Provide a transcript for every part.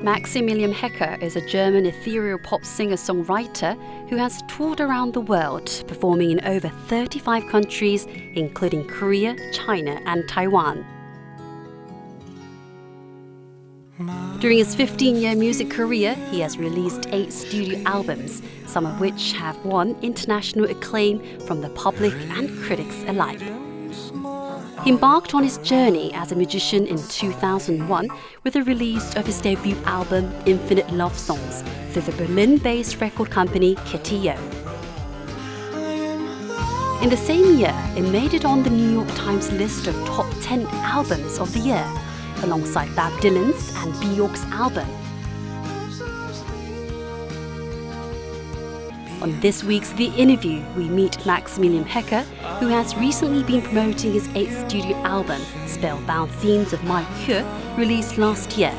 Maximilian Hecker is a German ethereal pop singer-songwriter who has toured around the world, performing in over 35 countries, including Korea, China and Taiwan. During his 15-year music career, he has released 8 studio albums, some of which have won international acclaim from the public and critics alike. He embarked on his journey as a musician in 2001 with the release of his debut album Infinite Love Songs through the Berlin-based record company Catharsis. In the same year, it made it on the New York Times list of top 10 albums of the year, alongside Bob Dylan's and Björk's album. On this week's The Innerview, we meet Maximilian Hecker, who has recently been promoting his 8th studio album, Spellbound Scenes of My Cure, released last year.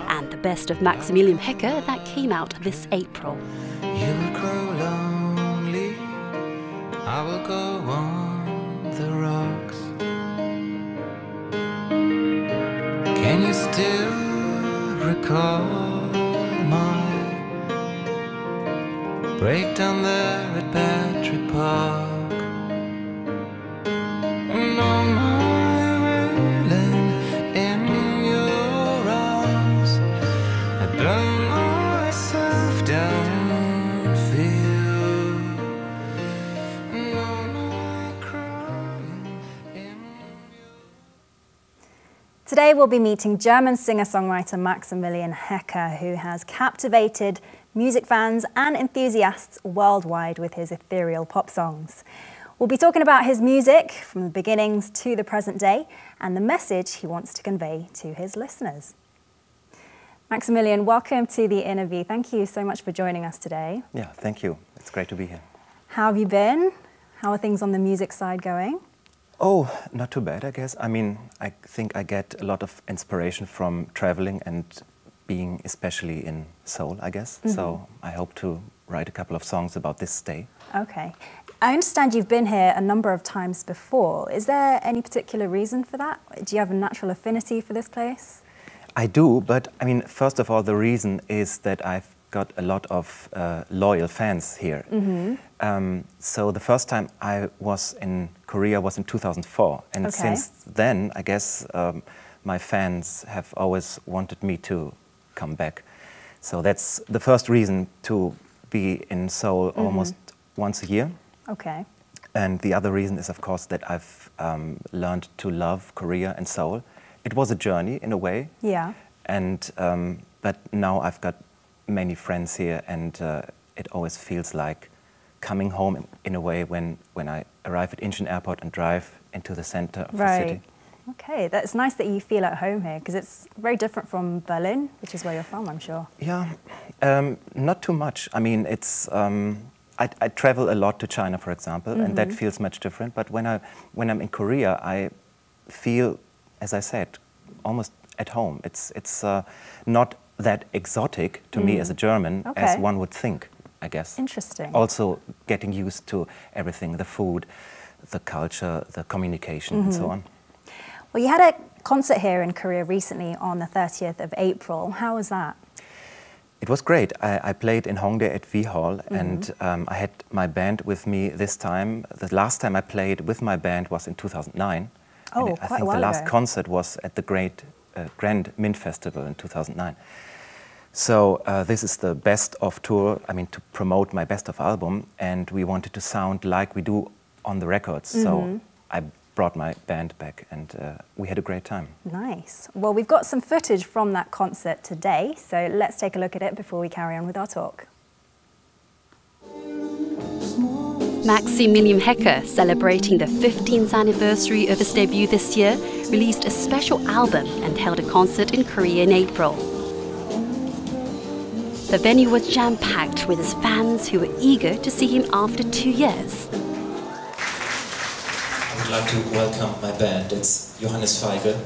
And the best of Maximilian Hecker that came out this April. You will grow lonely, I will go on the rocks. Can you still recall my breakdown there at Battery Park? And on my railing in your arms, I burn myself down for you. And on my crying in Today we'll be meeting German singer-songwriter Maximilian Hecker, who has captivated music fans and enthusiasts worldwide with his ethereal pop songs. We'll be talking about his music from the beginnings to the present day and the message he wants to convey to his listeners. Maximilian, welcome to The Innerview. Thank you so much for joining us today. Yeah, thank you. It's great to be here. How have you been? How are things on the music side going? Oh, not too bad, I guess. I mean, I think I get a lot of inspiration from traveling and being especially in Seoul, I guess. Mm-hmm. So I hope to write a couple of songs about this stay. Okay. I understand you've been here a number of times before. Is there any particular reason for that? Do you have a natural affinity for this place? I do, but I mean, first of all, the reason is that I've got a lot of loyal fans here. Mm-hmm. So the first time I was in Korea was in 2004. And okay. Since then, I guess my fans have always wanted me to come back. So that's the first reason to be in Seoul mm-hmm. almost once a year. Okay. And the other reason is, of course, that I've learned to love Korea and Seoul. It was a journey in a way. Yeah. And but now I've got many friends here, and it always feels like coming home in a way when I arrive at Incheon Airport and drive into the center of the city. Okay, that's nice that you feel at home here, because it's very different from Berlin, which is where you're from, I'm sure. Yeah, not too much. I mean, it's I travel a lot to China, for example, mm-hmm. and that feels much different. But when I'm in Korea, I feel, as I said, almost at home. It's not that exotic to me as a German as one would think, I guess. Interesting. Also getting used to everything, the food, the culture, the communication, and so on. Well, you had a concert here in Korea recently on the 30th of April. How was that? It was great. I played in Hongdae at V Hall, and I had my band with me this time. The last time I played with my band was in 2009. Oh, and I think the last concert was at the Grand Mint Festival in 2009. So this is the best of tour, I mean, to promote my best of album, and we wanted to sound like we do on the records. So I brought my band back, and we had a great time. Nice. Well, we've got some footage from that concert today, so let's take a look at it before we carry on with our talk. Maximilian Hecker, celebrating the 15th anniversary of his debut this year, released a special album and held a concert in Korea in April. The venue was jam-packed with his fans who were eager to see him after 2 years. I would like to welcome my band. It's Johannes Feige.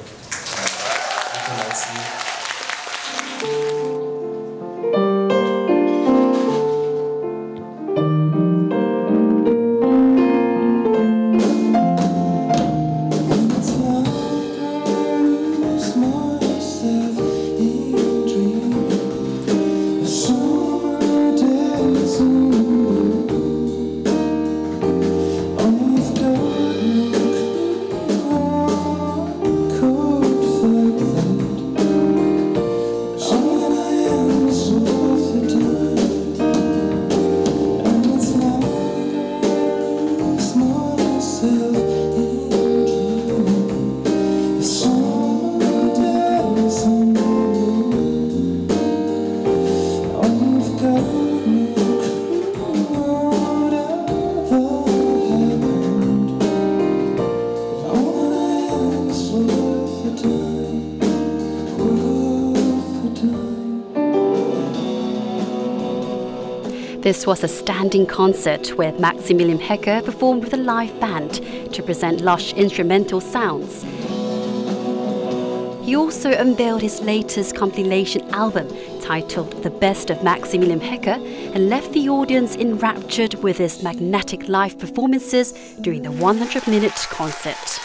This was a standing concert where Maximilian Hecker performed with a live band to present lush instrumental sounds. He also unveiled his latest compilation album titled The Best of Maximilian Hecker and left the audience enraptured with his magnetic live performances during the 100-minute concert.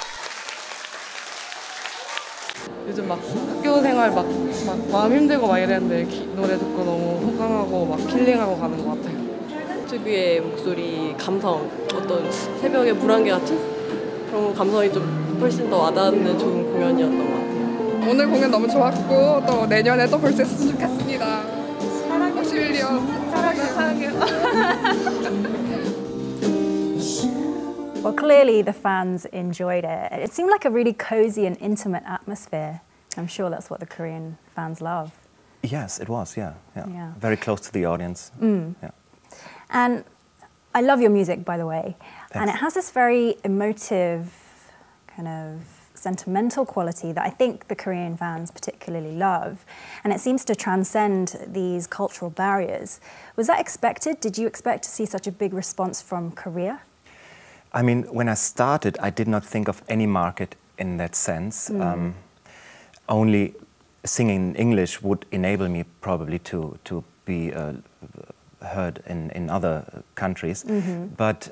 요즘 막 학교 생활 막 마음 힘들고 막 이랬는데 노래 듣고 너무 호강하고 막 힐링하고 가는 것 같아요. 특유의 목소리, 감성, 어떤 새벽의 불안개 같은 그런 감성이 좀 훨씬 더 와닿는 좋은 공연이었던 것 같아요. 오늘 공연 너무 좋았고 또 내년에 또 볼 수 있었으면 좋겠습니다. 사랑해. 막시밀리언. 사랑해요. Well, clearly the fans enjoyed it. It seemed like a really cozy and intimate atmosphere. I'm sure that's what the Korean fans love. Yes, it was, yeah. Very close to the audience. Yeah. And I love your music, by the way. Thanks. And it has this very emotive, kind of sentimental quality that I think the Korean fans particularly love. And it seems to transcend these cultural barriers. Was that expected? Did you expect to see such a big response from Korea? I mean, when I started, I did not think of any market in that sense. Only singing in English would enable me probably to be heard in other countries. But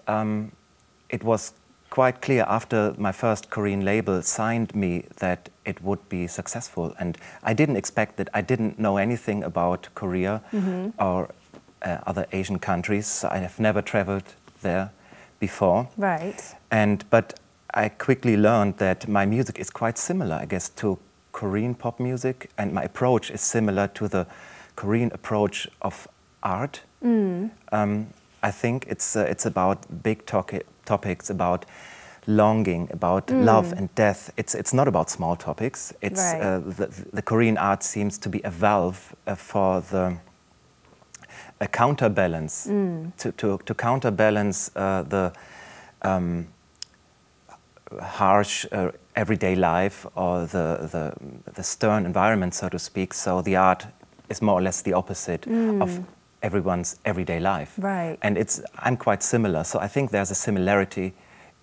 it was quite clear after my first Korean label signed me that it would be successful. And I didn't expect that. I didn't know anything about Korea or other Asian countries. I have never traveled there before. Right. But I quickly learned that my music is quite similar, I guess, to Korean pop music, and my approach is similar to the Korean approach of art. I think it's about big topics, about longing, about love and death. It's not about small topics. It's right. The Korean art seems to be a valve for a counterbalance, to counterbalance the harsh everyday life or the stern environment, so to speak. So the art is more or less the opposite of everyone's everyday life. Right. And I'm quite similar, so I think there's a similarity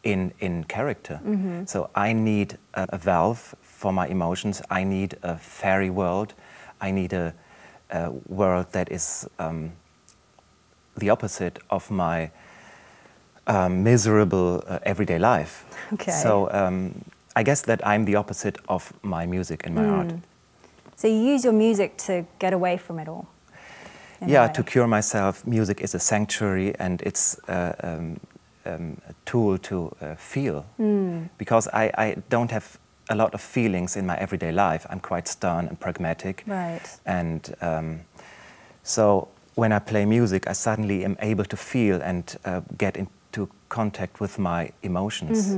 in character. So I need a valve for my emotions. I need a fairy world. I need a world that is the opposite of my miserable everyday life. Okay. So I guess that I'm the opposite of my music and my art. So you use your music to get away from it all? Yeah, to cure myself. Music is a sanctuary, and it's a tool to feel. Because I don't have a lot of feelings in my everyday life. I'm quite stern and pragmatic. Right. And so when I play music, I suddenly am able to feel and get into contact with my emotions.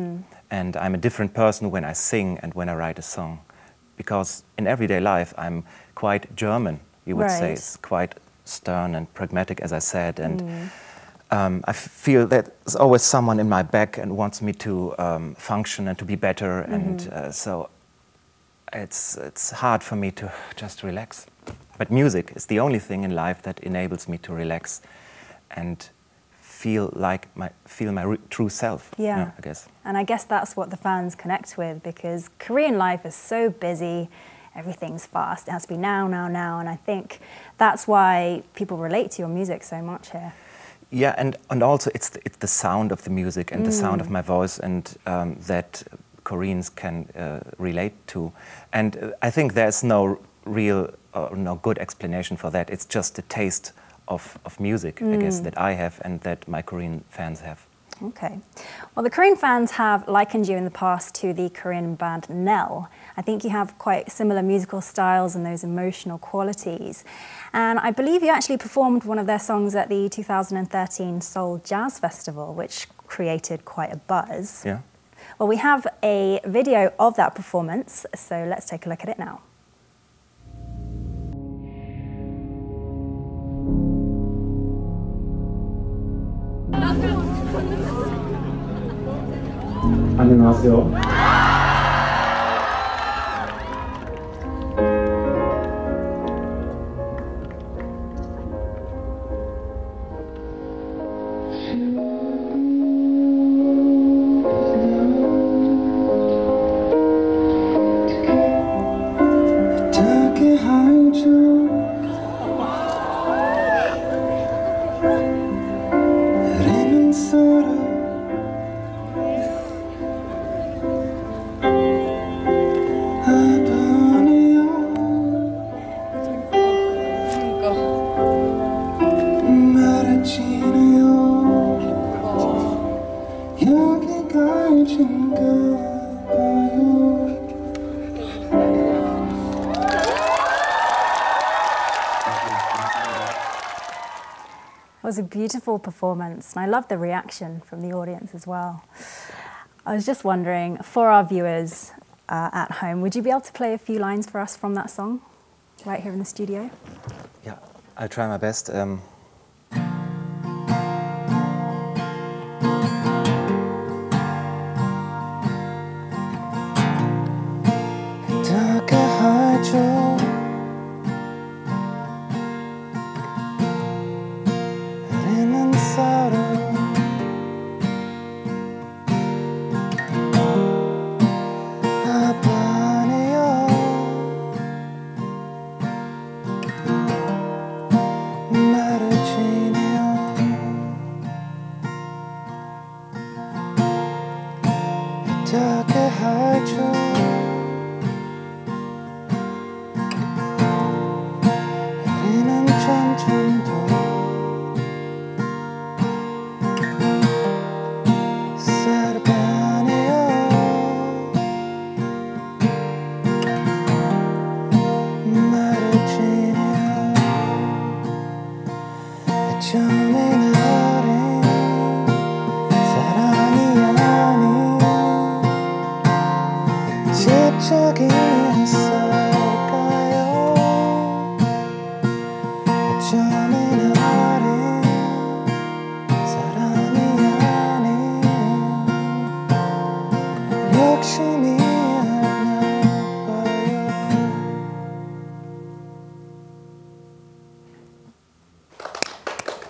And I'm a different person when I sing and when I write a song. Because in everyday life, I'm quite German, you would say. It's quite stern and pragmatic, as I said. And I feel that there's always someone in my back and wants me to function and to be better. And so it's hard for me to just relax. But music is the only thing in life that enables me to relax and feel my true self. Yeah, I guess. And I guess that's what the fans connect with, because Korean life is so busy, everything's fast, it has to be now, and I think that's why people relate to your music so much here. Yeah, and also it's the sound of the music and the sound of my voice, and that Koreans can relate to. And I think there's no real no good explanation for that. It's just a taste of music, I guess, that I have and that my Korean fans have. Okay. Well, the Korean fans have likened you in the past to the Korean band Nell. I think you have quite similar musical styles and those emotional qualities. And I believe you actually performed one of their songs at the 2013 Seoul Jazz Festival, which created quite a buzz. Yeah. Well, we have a video of that performance, so let's take a look at it now. 안녕하세요. was a beautiful performance, and I love the reaction from the audience as well. I was just wondering, for our viewers at home, would you be able to play a few lines for us from that song, right here in the studio? Yeah, I'll try my best.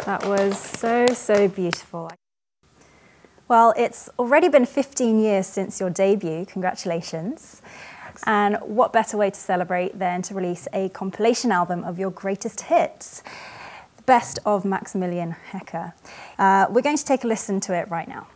That was so beautiful. Well, it's already been 15 years since your debut. Congratulations. Thanks. And what better way to celebrate than to release a compilation album of your greatest hits, the best of Maximilian Hecker. We're going to take a listen to it right now.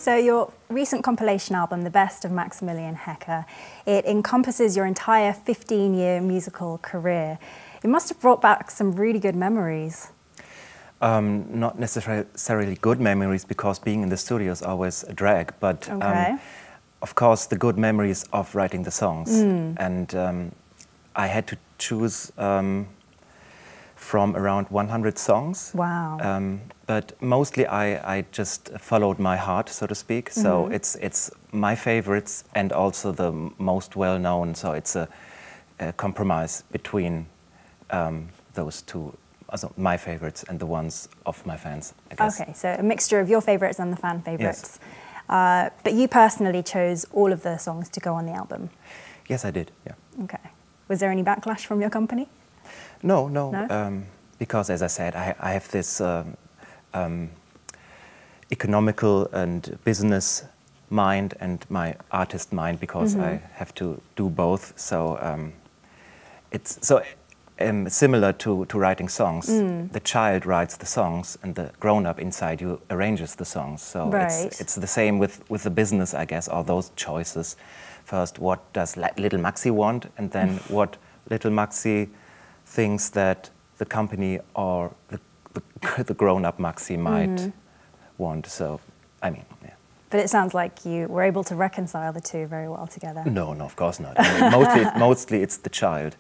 So your recent compilation album, The Best of Maximilian Hecker, it encompasses your entire 15-year musical career. It must have brought back some really good memories. Not necessarily good memories, because being in the studio is always a drag, but of course the good memories of writing the songs. And I had to choose from around 100 songs. Wow. But mostly I just followed my heart, so to speak. So it's my favorites and also the most well-known. So it's a compromise between those two, also my favorites and the ones of my fans, I guess. Okay, so a mixture of your favorites and the fan favorites. Yes. But you personally chose all of the songs to go on the album? Yes, I did, yeah. Okay. Was there any backlash from your company? No? Because as I said, I have this economical and business mind and my artist mind, because I have to do both. So similar to writing songs. The child writes the songs, and the grown-up inside you arranges the songs. So it's the same with the business, I guess, all those choices. First, what does little Maxi want, and then what little Maxi thinks that the company or the grown-up Maxi might want. So, I mean, yeah. But it sounds like you were able to reconcile the two very well together. No, of course not. I mean, mostly it's the child.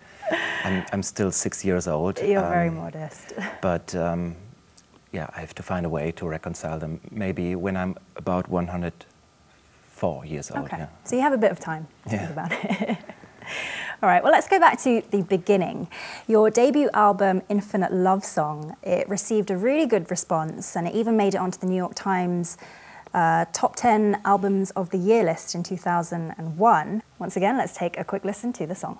I'm still 6 years old. You're very modest. But yeah, I have to find a way to reconcile them. Maybe when I'm about 104 years old. Okay, yeah. So you have a bit of time to think about it. All right, well, let's go back to the beginning. Your debut album, Infinite Love Song, it received a really good response, and it even made it onto the New York Times Top 10 Albums of the Year list in 2001. Once again, let's take a quick listen to the song.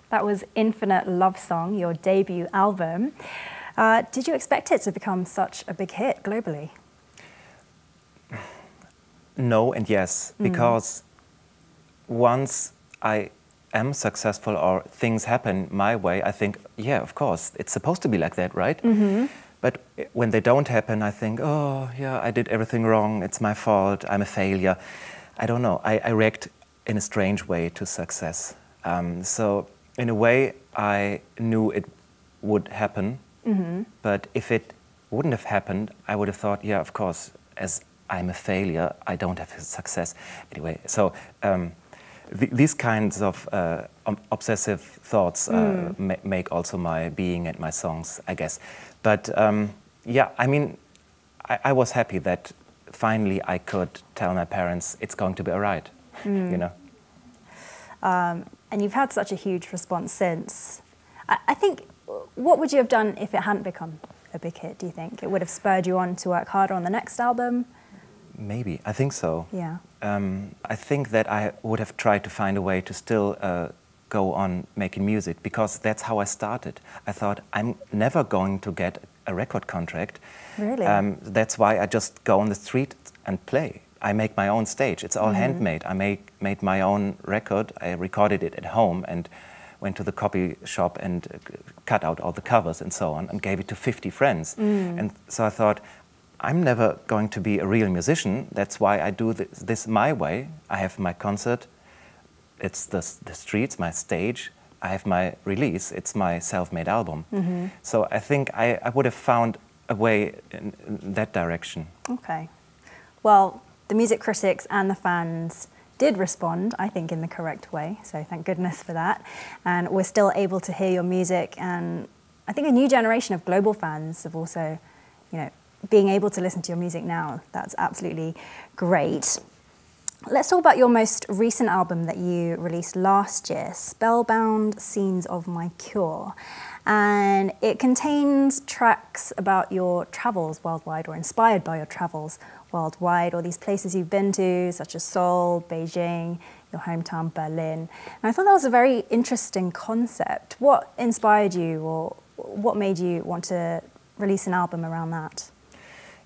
That was Infinite Love Song, your debut album. Did you expect it to become such a big hit globally? No and yes, because once I am successful or things happen my way, I think, yeah, of course, it's supposed to be like that, right? But when they don't happen, I think, oh, yeah, I did everything wrong, it's my fault, I'm a failure. I don't know, I react in a strange way to success. So in a way, I knew it would happen, but if it wouldn't have happened, I would have thought, yeah, of course, as I'm a failure, I don't have success. Anyway, so these kinds of obsessive thoughts make also my being and my songs, I guess. But yeah, I mean, I was happy that finally I could tell my parents it's going to be all right, you know. And you've had such a huge response since. I think, what would you have done if it hadn't become a big hit, do you think? It would have spurred you on to work harder on the next album? Maybe, I think so. Yeah. I think that I would have tried to find a way to still go on making music, because that's how I started. I thought, I'm never going to get a record contract. Really? That's why I just go on the street and play. I make my own stage. It's all handmade. I made my own record. I recorded it at home and went to the copy shop and cut out all the covers and so on and gave it to 50 friends. And so I thought, I'm never going to be a real musician. That's why I do this my way. I have my concert. It's the streets, my stage. I have my release. It's my self-made album. So I think I would have found a way in that direction. Okay. Well, the music critics and the fans did respond, I think, in the correct way, so thank goodness for that. And we're still able to hear your music, and I think a new generation of global fans have also, you know, being able to listen to your music now, that's absolutely great. Let's talk about your most recent album that you released last year, Spellbound, Scenes of My Cure. And it contains tracks about your travels worldwide, or inspired by your travels worldwide, or these places you've been to, such as Seoul, Beijing, your hometown Berlin. And I thought that was a very interesting concept. What inspired you, or what made you want to release an album around that?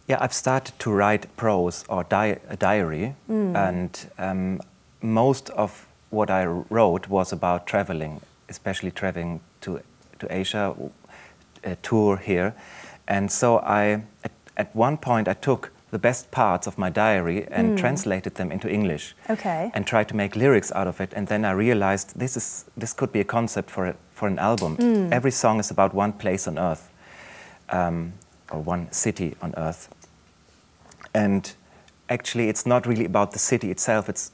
Yeah, I've started to write prose or a diary, and most of what I wrote was about traveling, especially traveling to Asia, a tour here. And so at one point I took the best parts of my diary and translated them into English. Okay. And tried to make lyrics out of it. And then I realized this could be a concept for an album. Every song is about one place on earth, or one city on earth. And actually it's not really about the city itself, it's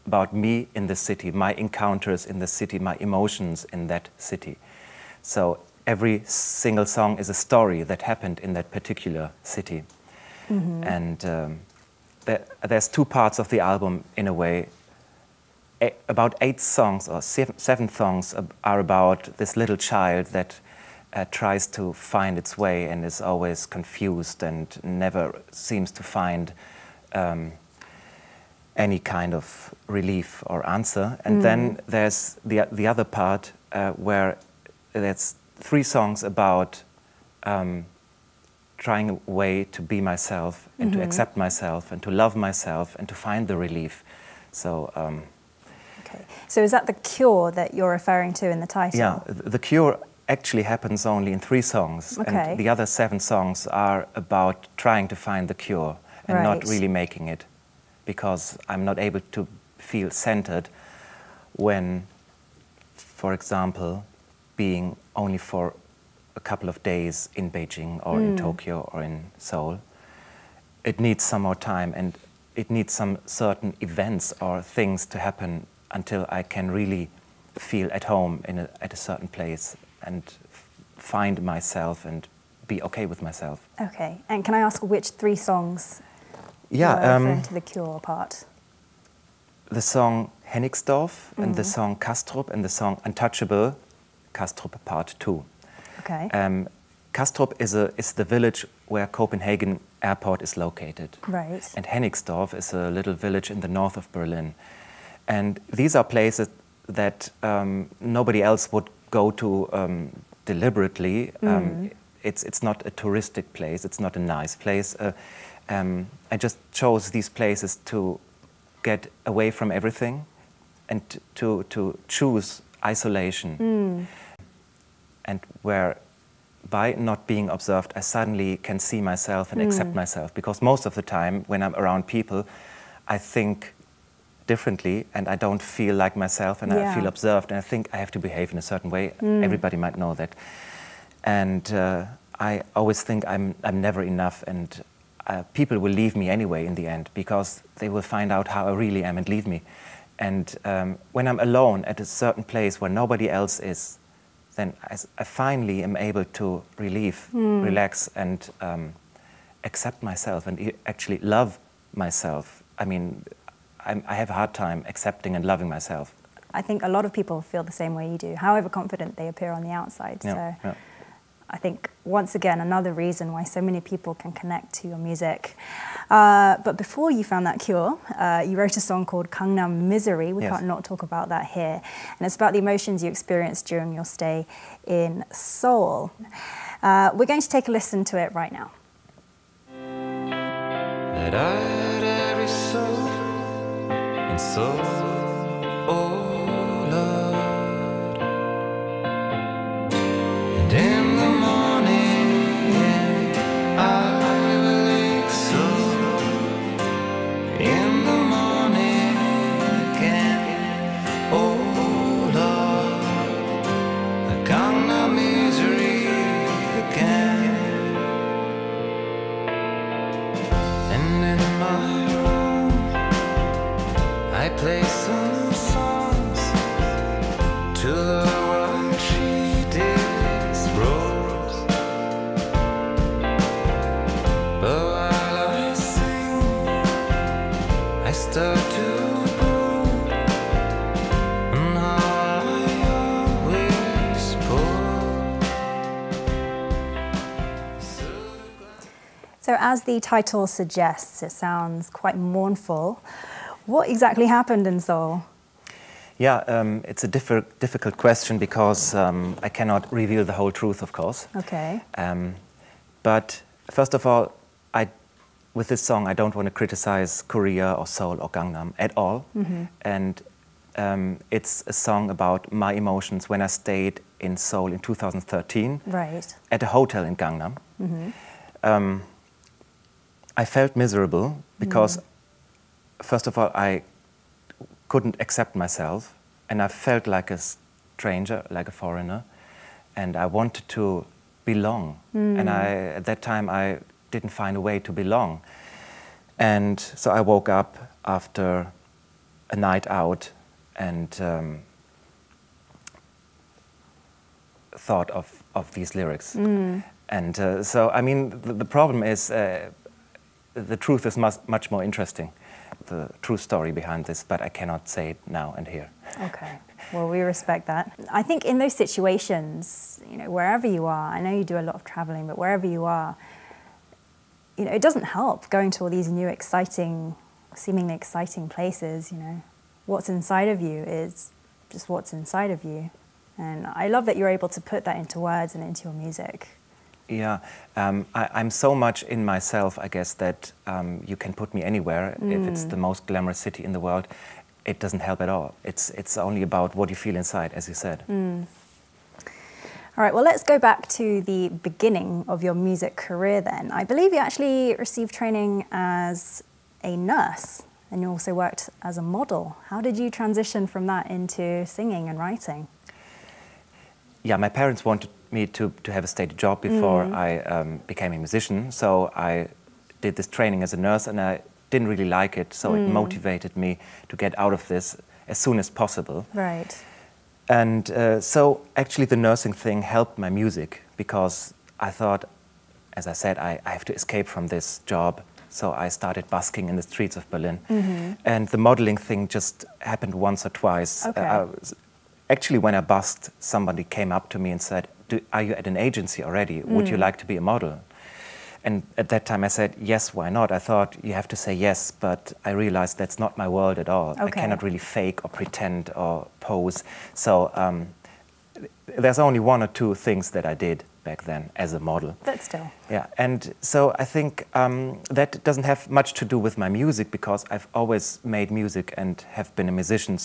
about me in the city, my encounters in the city, my emotions in that city. So every single song is a story that happened in that particular city. And there's two parts of the album in a way. About 8 songs or 7 songs are about this little child that tries to find its way and is always confused and never seems to find any kind of relief or answer. And then there's the other part where there's 3 songs about trying a way to be myself and to accept myself and to love myself and to find the relief. So. Okay. So is that the cure that you're referring to in the title? Yeah, the cure actually happens only in 3 songs. Okay. And the other 7 songs are about trying to find the cure and not really making it, because I'm not able to feel centered when, for example, being only for a couple of days in Beijing or in Tokyo or in Seoul. It needs some more time, and it needs some certain events or things to happen until I can really feel at home at a certain place and find myself and be okay with myself. Okay, and can I ask which 3 songs are referring to the cure part? The song Hennigsdorf and the song Kastrup and the song Untouchable, Kastrup Part 2. Okay. Kastrup is the village where Copenhagen Airport is located. Right. And Hennigsdorf is a little village in the north of Berlin. And these are places that nobody else would go to deliberately. It's not a touristic place, it's not a nice place. I just chose these places to get away from everything and to choose isolation. And where by not being observed, I suddenly can see myself and accept myself. Because most of the time when I'm around people, I think differently and I don't feel like myself and I feel observed and I think I have to behave in a certain way. Everybody might know that. And I always think I'm never enough, and people will leave me anyway in the end because they will find out how I really am and leave me. And when I'm alone at a certain place where nobody else is, then I finally am able to relax and accept myself and actually love myself. I mean, I have a hard time accepting and loving myself. I think a lot of people feel the same way you do, however confident they appear on the outside. So I think, once again, another reason why so many people can connect to your music. But before you found that cure, you wrote a song called Gangnam Misery. We can't not talk about that here. And it's about the emotions you experienced during your stay in Seoul. We're going to take a listen to it right now. That I had every soul in Seoul, oh Lord. And in the morning I will exalt. In the morning again, oh Lord. A Gangnam misery again. And in my room I play some songs to the one she disrobes. But while I sing, I start to brood on how I always spoke. So as the title suggests, it sounds quite mournful. What exactly happened in Seoul? Yeah, it's a difficult question because I cannot reveal the whole truth, of course. Okay. But first of all, with this song, I don't want to criticize Korea or Seoul or Gangnam at all. And it's a song about my emotions when I stayed in Seoul in 2013 at a hotel in Gangnam. I felt miserable because, first of all, I couldn't accept myself, and I felt like a stranger, like a foreigner, and I wanted to belong. And at that time, I didn't find a way to belong. And so I woke up after a night out and thought of these lyrics. And so, I mean, the problem is the truth is much more interesting, the true story behind this, but I cannot say it now and here. Okay, well, we respect that. I think in those situations, you know, wherever you are, I know you do a lot of traveling, but wherever you are, you know, it doesn't help going to all these new exciting, seemingly exciting places, you know. What's inside of you is just what's inside of you. And I love that you're able to put that into words and into your music. Yeah, I'm so much in myself, I guess, that you can put me anywhere. If it's the most glamorous city in the world, it doesn't help at all. It's only about what you feel inside, as you said. All right, well, let's go back to the beginning of your music career then. I believe you actually received training as a nurse, and you also worked as a model. How did you transition from that into singing and writing? Yeah, my parents wanted me to have a steady job before I became a musician, so I did this training as a nurse, and I didn't really like it, so it motivated me to get out of this as soon as possible. Right. And so actually the nursing thing helped my music, because I thought, as I said, I have to escape from this job. So I started busking in the streets of Berlin. And the modeling thing just happened once or twice. Okay. Actually, when I busked, somebody came up to me and said, are you at an agency already? Would you like to be a model? And at that time I said, yes, why not? I thought you have to say yes, but I realized that's not my world at all. Okay. I cannot really fake or pretend or pose. So there's only one or two things that I did back then as a model. But still. Yeah, and so I think that doesn't have much to do with my music, because I've always made music and have been a musician.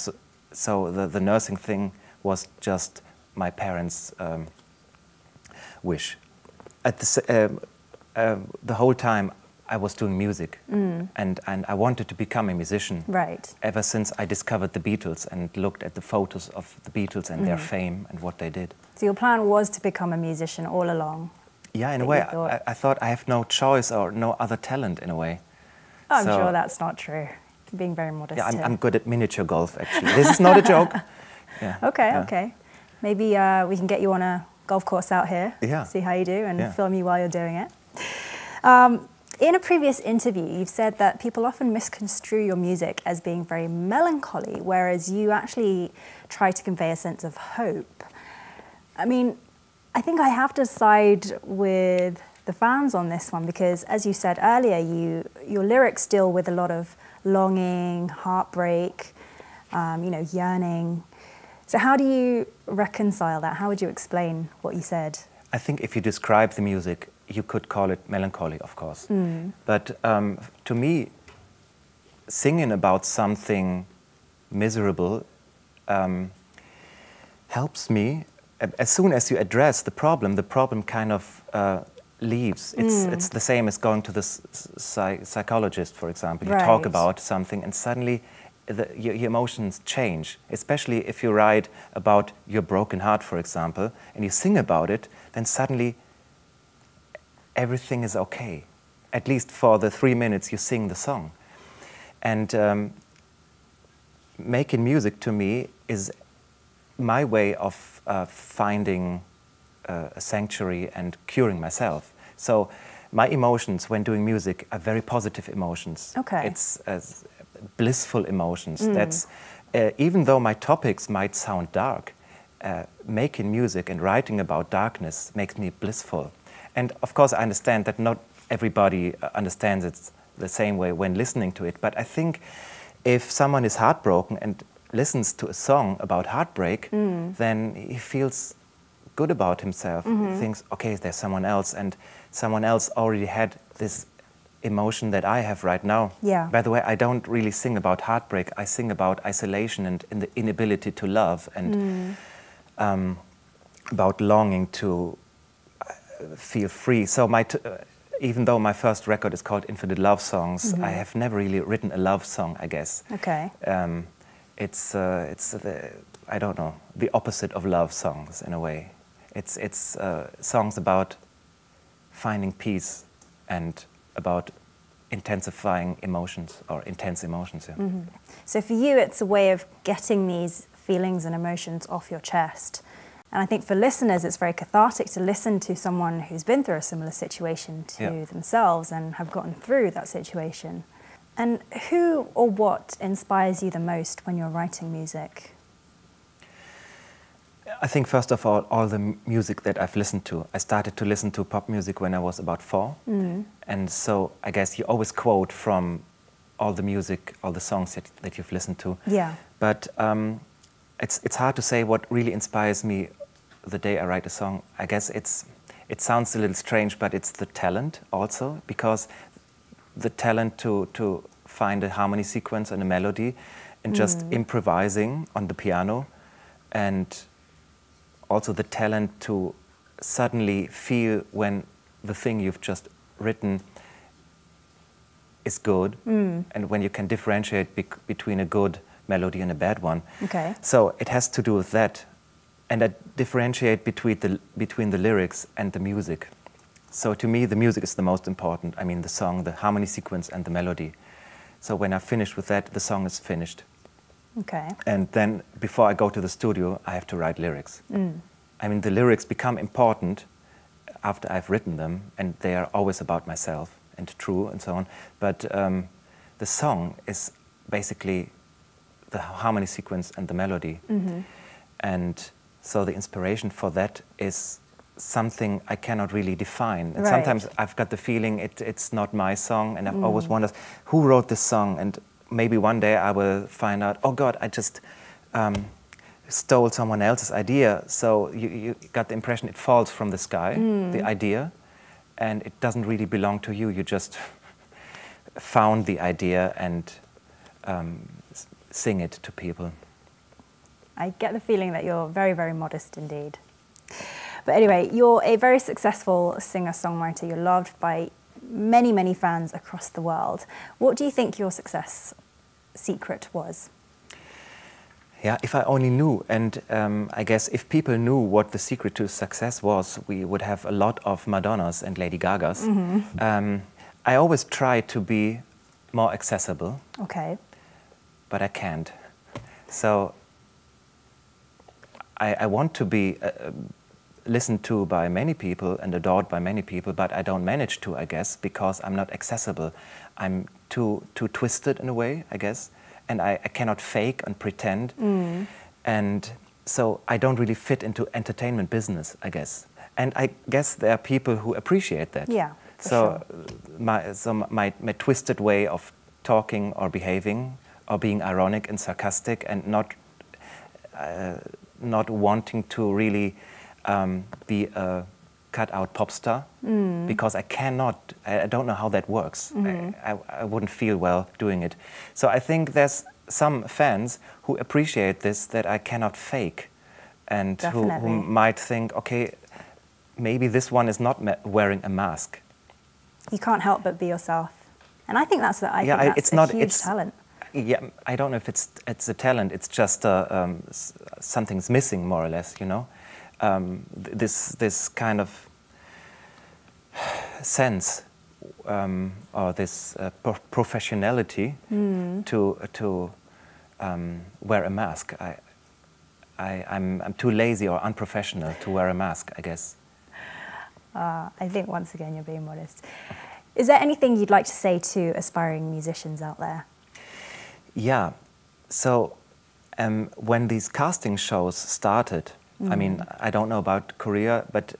So the nursing thing was just my parents' wish. At the whole time I was doing music, and I wanted to become a musician. Right. Ever since I discovered the Beatles and looked at the photos of the Beatles and their fame and what they did. So your plan was to become a musician all along? Yeah, in a way. I thought I have no choice or no other talent, in a way. Oh, I'm sure that's not true. Being very modest. Yeah, I'm good at miniature golf, actually. This is not a joke. Yeah. Okay, Yeah. okay. Maybe we can get you on a golf course out here, Yeah. see how you do, and Yeah. film you while you're doing it. In a previous interview, you've said that people often misconstrue your music as being very melancholy, whereas you actually try to convey a sense of hope. I mean, I think I have to side with the fans on this one, because as you said earlier, your lyrics deal with a lot of longing, heartbreak, you know, yearning. So how do you reconcile that? How would you explain what you said? I think if you describe the music, you could call it melancholy, of course. But to me, singing about something miserable helps me. As soon as you address the problem kind of leaves. It's the same as going to the psychologist, for example. You talk about something and suddenly your emotions change, especially if you write about your broken heart, for example, and you sing about it, then suddenly everything is okay, at least for the 3 minutes you sing the song. And making music to me is my way of finding a sanctuary and curing myself. So my emotions when doing music are very positive emotions. Okay. It's blissful emotions. That's even though my topics might sound dark, making music and writing about darkness makes me blissful. And of course I understand that not everybody understands it the same way when listening to it, but I think if someone is heartbroken and listens to a song about heartbreak, then he feels good about himself. He thinks, okay, there's someone else, and someone else already had this emotion that I have right now. Yeah. By the way, I don't really sing about heartbreak. I sing about isolation and the inability to love, and about longing to feel free. So even though my first record is called Infinite Love Songs, I have never really written a love song, I guess. Okay. It's I don't know, the opposite of love songs in a way. It's songs about finding peace and about intensifying emotions or intense emotions. Yeah. So for you, it's a way of getting these feelings and emotions off your chest. And I think for listeners, it's very cathartic to listen to someone who's been through a similar situation to themselves and have gotten through that situation. And who or what inspires you the most when you're writing music? I think first of all the music that I've listened to. I started to listen to pop music when I was about 4. And so I guess you always quote from all the music, all the songs that you've listened to. Yeah. But it's hard to say what really inspires me the day I write a song. I guess it sounds a little strange, but it's the talent also, because the talent to find a harmony sequence and a melody and just improvising on the piano, and also the talent to suddenly feel when the thing you've just written is good, and when you can differentiate between a good melody and a bad one. Okay. So it has to do with that, and I differentiate between the lyrics and the music. So to me, the music is the most important. I mean, the song, the harmony sequence, and the melody. So when I finish with that, the song is finished. Okay. And then before I go to the studio, I have to write lyrics. I mean, the lyrics become important after I've written them, and they are always about myself and true and so on. But the song is basically the harmony sequence and the melody. And so the inspiration for that is something I cannot really define. And sometimes I've got the feeling it's not my song, and I've always wondered who wrote this song, and maybe one day I will find out, oh God, I just stole someone else's idea. So you got the impression it falls from the sky, the idea, and it doesn't really belong to you. You just found the idea and sing it to people. I get the feeling that you're very, very modest indeed. But anyway, you're a very successful singer-songwriter. You're loved by many, many fans across the world. What do you think your success secret was? Yeah, if I only knew, and I guess if people knew what the secret to success was, we would have a lot of Madonnas and Lady Gagas. I always try to be more accessible. Okay. But I can't. So I want to be listened to by many people and adored by many people, but I don't manage to, I guess, because I'm not accessible. I'm too twisted in a way, I guess, and I cannot fake and pretend. And so I don't really fit into entertainment business, I guess. And I guess there are people who appreciate that. Yeah, for sure. My twisted way of talking or behaving or being ironic and sarcastic and not wanting to really be a cut-out pop star, because I don't know how that works. I wouldn't feel well doing it. So I think there's some fans who appreciate this, that I cannot fake, and who might think, okay, maybe this one is not wearing a mask. You can't help but be yourself. And I think that's a huge talent. Yeah, I don't know if it's a talent. It's just something's missing, more or less. You know, this kind of sense or this professionality to wear a mask. I'm too lazy or unprofessional to wear a mask, I guess. I think once again you're being modest. Is there anything you'd like to say to aspiring musicians out there? Yeah, so when these casting shows started, I mean, I don't know about Korea, but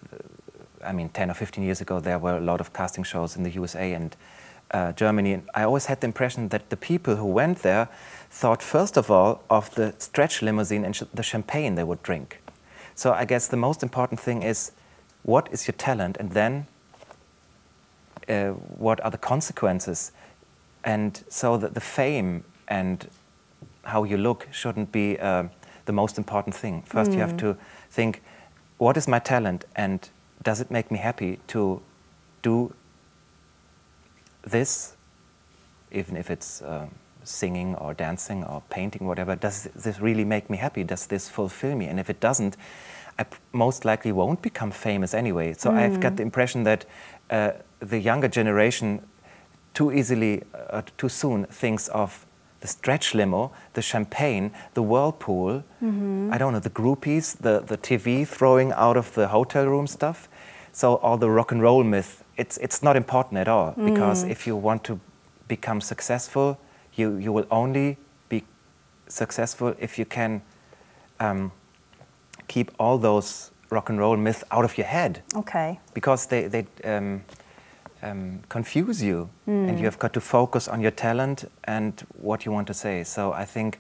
I mean, 10 or 15 years ago, there were a lot of casting shows in the USA and Germany. And I always had the impression that the people who went there thought, first of all, of the stretch limousine and the champagne they would drink. So I guess the most important thing is, what is your talent? And then what are the consequences? And so that the fame and how you look shouldn't be the most important thing. First, you have to think, what is my talent, and does it make me happy to do this, even if it's singing or dancing or painting, whatever? Does this really make me happy? Does this fulfill me? And if it doesn't, I most likely won't become famous anyway. So I've got the impression that the younger generation too easily, too soon thinks of the stretch limo, the champagne, the whirlpool, I don't know, the groupies, the TV throwing out of the hotel room stuff. So all the rock and roll myth, it's not important at all, because if you want to become successful, you will only be successful if you can keep all those rock and roll myths out of your head. Okay. Because they confuse you, and you have got to focus on your talent and what you want to say. So I think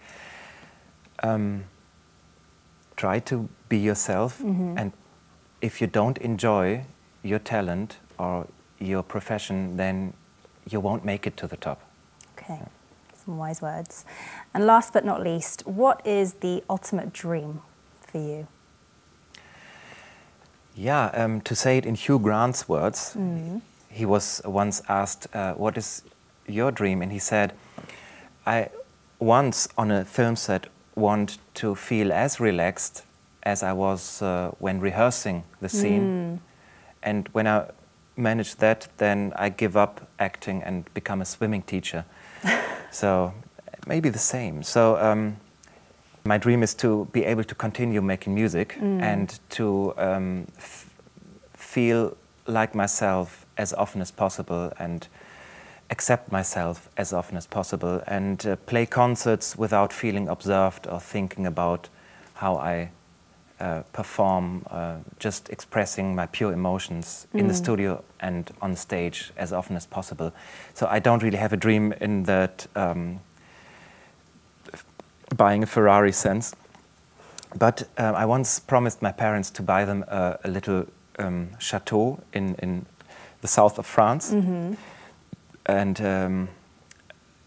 try to be yourself, and if you don't enjoy your talent or your profession, then you won't make it to the top. Okay, some wise words. And last but not least, what is the ultimate dream for you? Yeah, to say it in Hugh Grant's words, he was once asked, what is your dream? And he said, I once on a film set want to feel as relaxed as I was when rehearsing the scene. And when I manage that, then I give up acting and become a swimming teacher. So maybe the same. So my dream is to be able to continue making music and to feel like myself as often as possible and accept myself as often as possible and play concerts without feeling observed or thinking about how I perform, just expressing my pure emotions in the studio and on stage as often as possible. So I don't really have a dream in that buying a Ferrari sense. But I once promised my parents to buy them a little chateau in the south of France. And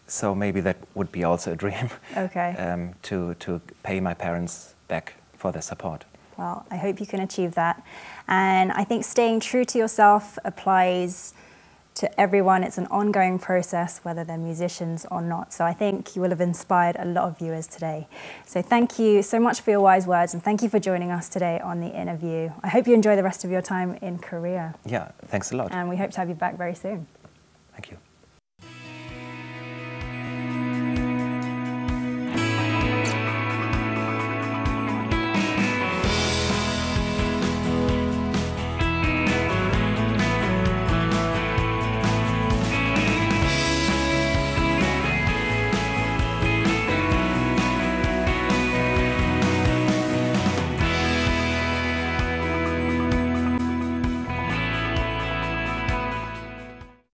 so maybe that would be also a dream. Okay. To pay my parents back for their support. Well, I hope you can achieve that. And I think staying true to yourself applies to everyone. It's an ongoing process, whether they're musicians or not. So I think you will have inspired a lot of viewers today. So thank you so much for your wise words, and thank you for joining us today on the Innerview. I hope you enjoy the rest of your time in Korea. Yeah, thanks a lot. And we hope to have you back very soon. Thank you.